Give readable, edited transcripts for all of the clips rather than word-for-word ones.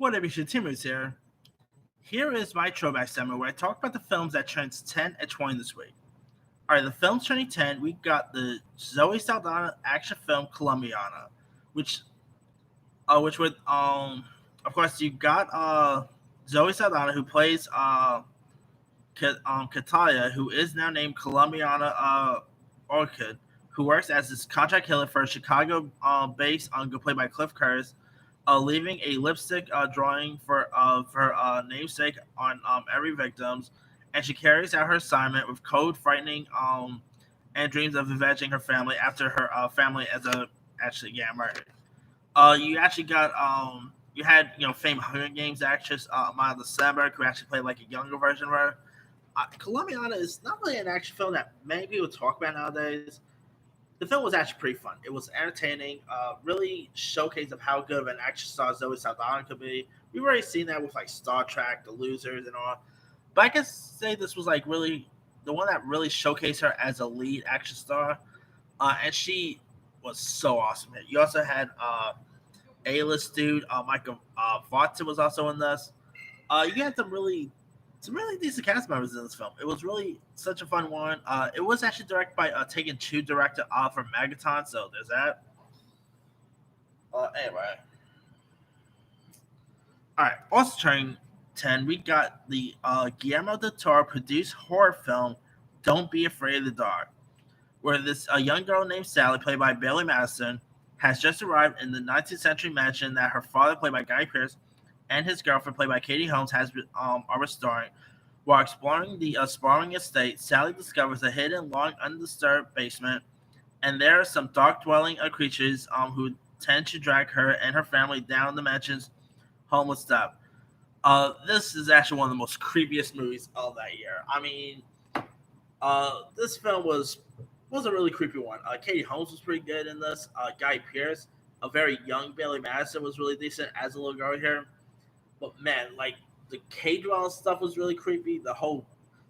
What up, you Timmons here. Here is my throwback segment where I talk about the films that turns 10 and 20 this week. Alright, the films turning 10, we got the Zoe Saldana action film Colombiana, which which would of course you got Zoe Saldana who plays Kataya, who is now named Colombiana Orchid, who works as this contract killer for a Chicago base played by Cliff Curtis, leaving a lipstick drawing for her namesake on every victims, and she carries out her assignment with code frightening and dreams of avenging her family after her family as a actually murdered. You actually got you had famed Hunger Games actress Amanda Sandberg, who actually played like a younger version of her. Columbiana is not really an action film that many people talk about nowadays. The film was actually pretty fun. It was entertaining, really showcase of how good of an action star Zoe Saldana could be. We've already seen that with like Star Trek, The Losers, and all. But I can say this was like really the one that really showcased her as a lead action star, and she was so awesome. You also had A-list dude Michael Vartan was also in this. You had some really decent cast members in this film. It was really such a fun one. It was actually directed by Taken Two director from Magaton, so there's that. Anyway. Alright, also turning 10, we got the Guillermo del Toro produced horror film Don't Be Afraid of the Dark, where this young girl named Sally, played by Bailey Madison, has just arrived in the 19th century mansion that her father, played by Guy Pearce, and his girlfriend, played by Katie Holmes, are restoring. While exploring the sprawling estate, Sally discovers a hidden, long undisturbed basement, and there are some dark-dwelling creatures who tend to drag her and her family down the mansion's homeless step. This is actually one of the most creepiest movies of that year. I mean, this film was a really creepy one. Katie Holmes was pretty good in this. Guy Pearce, a very young Bailey Madison, was really decent as a little girl here. But man, like the cage dwelling stuff was really creepy. The whole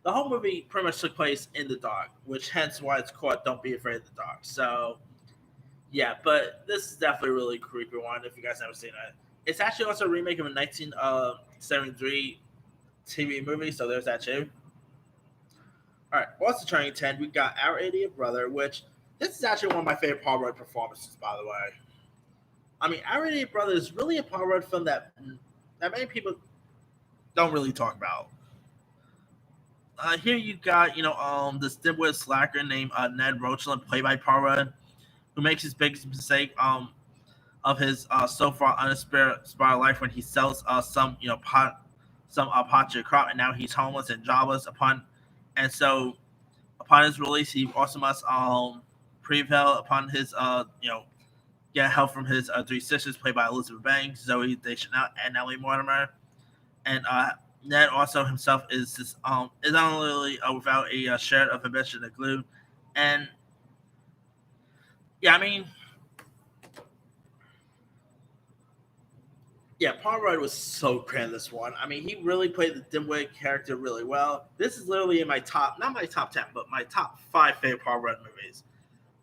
movie pretty much took place in the dark, which hence why it's called "Don't Be Afraid of the Dark." So yeah, but this is definitely a really creepy one. If you guys haven't seen it, it's actually also a remake of a 1973 TV movie. So there's that too. All right, also turning 10, we got Our Idiot Brother, which this is actually one of my favorite Paul Rudd performances, by the way. I mean, Our Idiot Brother is really a Paul Rudd film that many people don't really talk about. Here you got, this dimwit slacker named Ned Roachland, played by Paul Rudd, who makes his biggest mistake of his so far uninspired life when he sells pot to crop, and now he's homeless and jobless. Upon his release, he also must prevail upon his get help from his three sisters, played by Elizabeth Banks, Zoe Deschanel, and Ellie Mortimer. And Ned also himself is not really without a shred of ambition to glue. And yeah, I mean, yeah, Paul Rudd was so great in this one. I mean, he really played the dimwit character really well. This is literally in my top, not my top 10, but my top 5 favorite Paul Rudd movies.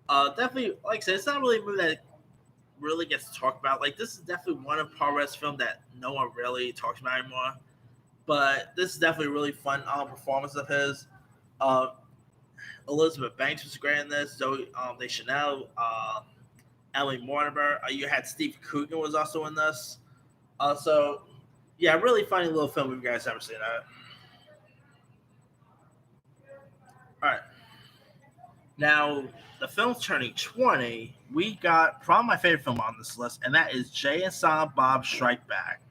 Definitely, like I said, it's not really a movie that really gets talked about. Like, this is definitely one of Paul Rudd's films that no one really talks about anymore. But this is definitely a really fun performance of his. Uh, Elizabeth Banks was great in this. Zoe Deschanel, Ellie Mortimer. You had Steve Coogan was also in this. So, yeah, really funny little film if you guys haven't seen that. All right. Now, the film's turning 20. We got probably my favorite film on this list, and that is Jay and Silent Bob Strike Back.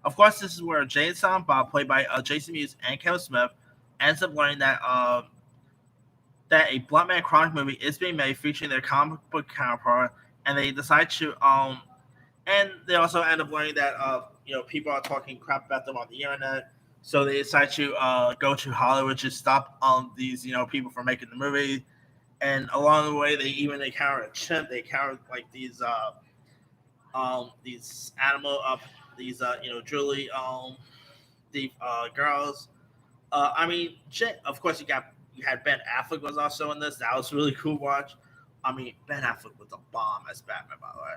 Of course, this is where Jay and Silent Bob, played by Jason Mewes and Kevin Smith, ends up learning that a Blunt Man Chronic movie is being made featuring their comic book counterpart, and they decide to and they also end up learning that people are talking crap about them on the internet, so they decide to go to Hollywood to stop these people from making the movie. And along the way, they even encounter a chimp. They encounter like these animal Julie the girls. I mean, of course, you had Ben Affleck was also in this. That was really cool watch. I mean, Ben Affleck was a bomb as Batman, by the way.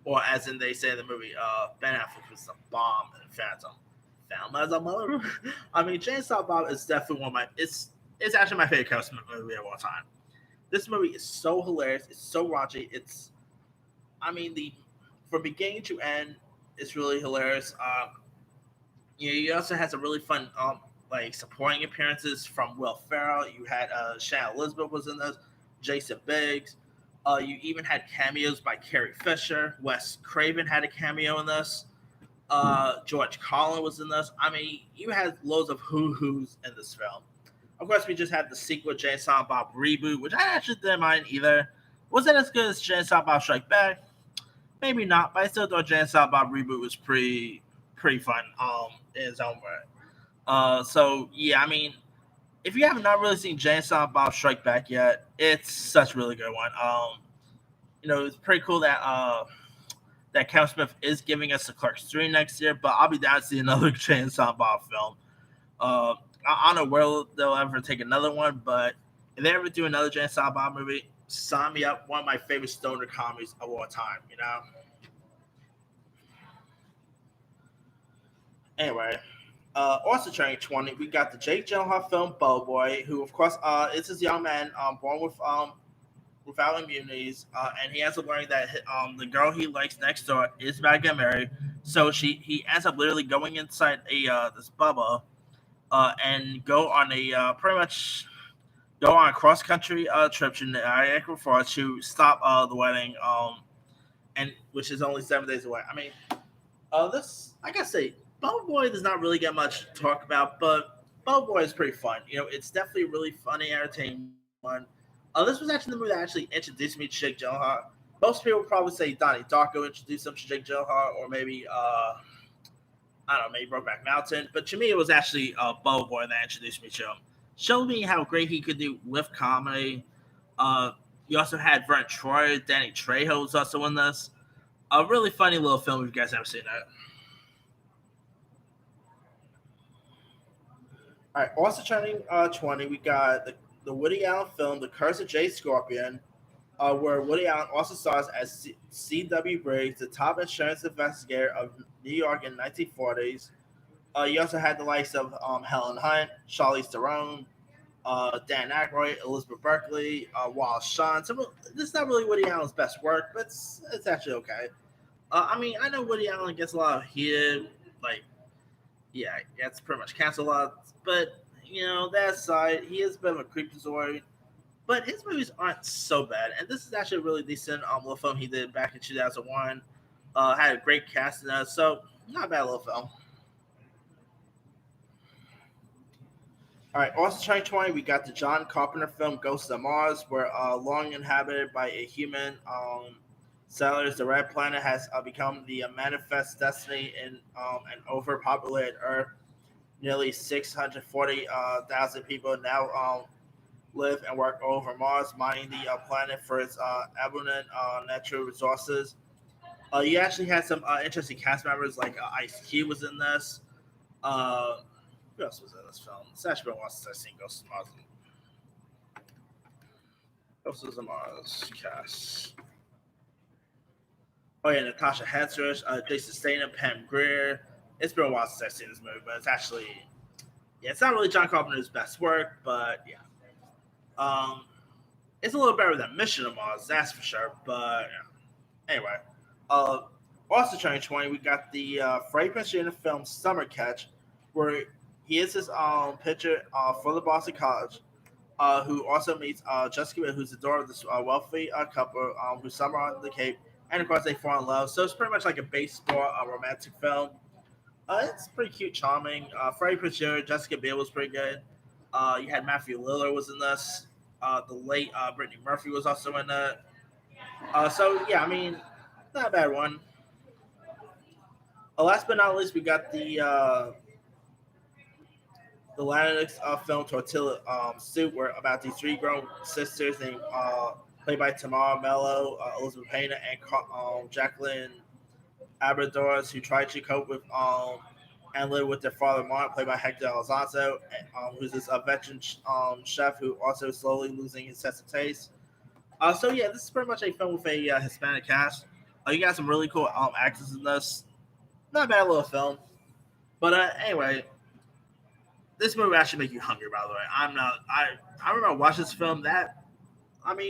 or as in they say in the movie, Ben Affleck was a bomb in Phantom. Found as a mother. I mean, Chainsaw Bob is definitely one of my. It's actually my favorite Christmas movie of all time. This movie is so hilarious. It's so raunchy. I mean, the from beginning to end, it's really hilarious. You also had some really fun, like supporting appearances from Will Ferrell. You had Shannon Elizabeth was in this, Jason Biggs. You even had cameos by Carrie Fisher. Wes Craven had a cameo in this. George Carlin was in this. I mean, you had loads of who's in this film. Of course, we just had the sequel, Jane Silent Bob Reboot, which I actually didn't mind either. Wasn't as good as Jane Silent Bob Strike Back? Maybe not, but I still thought Jane Silent Bob Reboot was pretty fun in its own way. So yeah, I mean, if you have not really seen Jane Silent Bob Strike Back yet, it's such a really good one. It's pretty cool that Kevin Smith is giving us the Clerks 3 next year, but I'll be down to see another Jane Silent Bob film. Uh, I don't know where they'll ever take another one, but if they ever do another Jane Silent Bob movie, sign me up. One of my favorite stoner comedies of all time, you know? Anyway, also turning 20, we got the Jake Gyllenhaal film Bubba Boy, who, of course, is this young man born without immunities, and he ends up learning that the girl he likes next door is about to get married. So he ends up literally going inside this Bubba and go on a pretty much go on a cross country trip to Niagara Falls to stop the wedding, and which is only 7 days away. I mean, this I gotta say, Bubba Boy does not really get much to talk about, but Bubba Boy is pretty fun. It's definitely a really funny, entertaining one. This was actually the movie that actually introduced me to Jake Gyllenhaal. Most people would probably say Donnie Darko introduced him to Jake Gyllenhaal, or maybe I don't know, maybe Brokeback Mountain. But to me, it was actually Bubba Boy that introduced me to him. Showed me how great he could do with comedy. Uh, you also had Vern Troy, Danny Trejo was also in this. A really funny little film if you guys ever seen that. All right, also turning 20, we got the Woody Allen film, The Curse of Jade Scorpion, where Woody Allen also stars as C.W. Briggs, the top insurance investigator of New York in the 1940s. You also had the likes of Helen Hunt, Charlize Theron, Dan Aykroyd, Elizabeth Berkley, Wallace Shawn. This is not really Woody Allen's best work, but it's actually okay. I mean, I know Woody Allen gets a lot of heat, like, yeah, gets pretty much canceled a lot, but, that aside, he is a bit of a creepazoid. But his movies aren't so bad, and this is actually a really decent little film he did back in 2001. Had a great cast in it, so not a bad little film. All right, also 2020, we got the John Carpenter film Ghosts of Mars, where long inhabited by a human settlers, the Red Planet has become the manifest destiny in an overpopulated Earth. Nearly 640,000 people now live and work over Mars, mining the planet for its abundant natural resources. You actually had some interesting cast members, like Ice Cube was in this. Uh, who else was in this film? It's actually been a while since I've seen Ghosts of Mars. Ghosts of Mars cast. Oh yeah, Natasha Henstridge, Jason Statham, Pam Grier. It's been a while since I've seen this movie, but it's actually, yeah, it's not really John Carpenter's best work, but yeah. It's a little better than Mission to Mars, that's for sure. But yeah. Anyway, uh, also turning 20, we got the Freddie Prinze Jr. film Summer Catch, where he is his pitcher for the Boston College, who also meets Jessica Biel, who's the daughter of this wealthy couple who summer on the Cape, and of course they fall in love. So it's pretty much like a baseball romantic film. It's pretty cute, charming. Freddie Prinze Jr., Jessica Biel was pretty good. You had Matthew Lillard was in this. The late Brittany Murphy was also in it. So yeah, I mean, not a bad one. Last but not least, we got the Latinx film Tortilla Soup, where about these three grown sisters named played by Tamara Mello, Elizabeth Pena, and Jacqueline Abradores, who try to cope with and live with their father Mark, played by Hector Alonso, who's this veteran chef who also slowly losing his sense of taste. So yeah, this is pretty much a film with a Hispanic cast. You got some really cool actors in this. Not a bad little film. But anyway, this movie actually make you hungry. By the way, I'm not. I remember watching this film.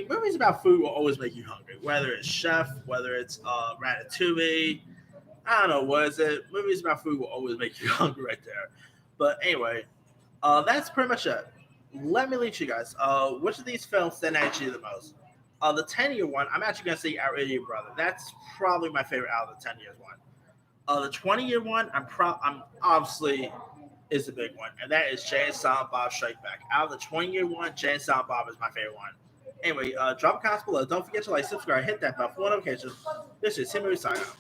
Movies about food will always make you hungry. Whether it's Chef, whether it's Ratatouille, I don't know what is it. Movies about food will always make you hungry right there. But anyway, that's pretty much it. Let me lead you guys. Which of these films stand out to you the most? The 10-year one, I'm actually gonna say Our Idiot Brother. That's probably my favorite out of the 10 years one. The 20-year one, I'm obviously is the big one, and that is Jay and Silent Bob Strike Back. Out of the 20-year one, Jay and Silent Bob is my favorite one. Anyway, drop a comment below. Don't forget to like, subscribe, hit that bell for notifications. This is Tim Movie sign out.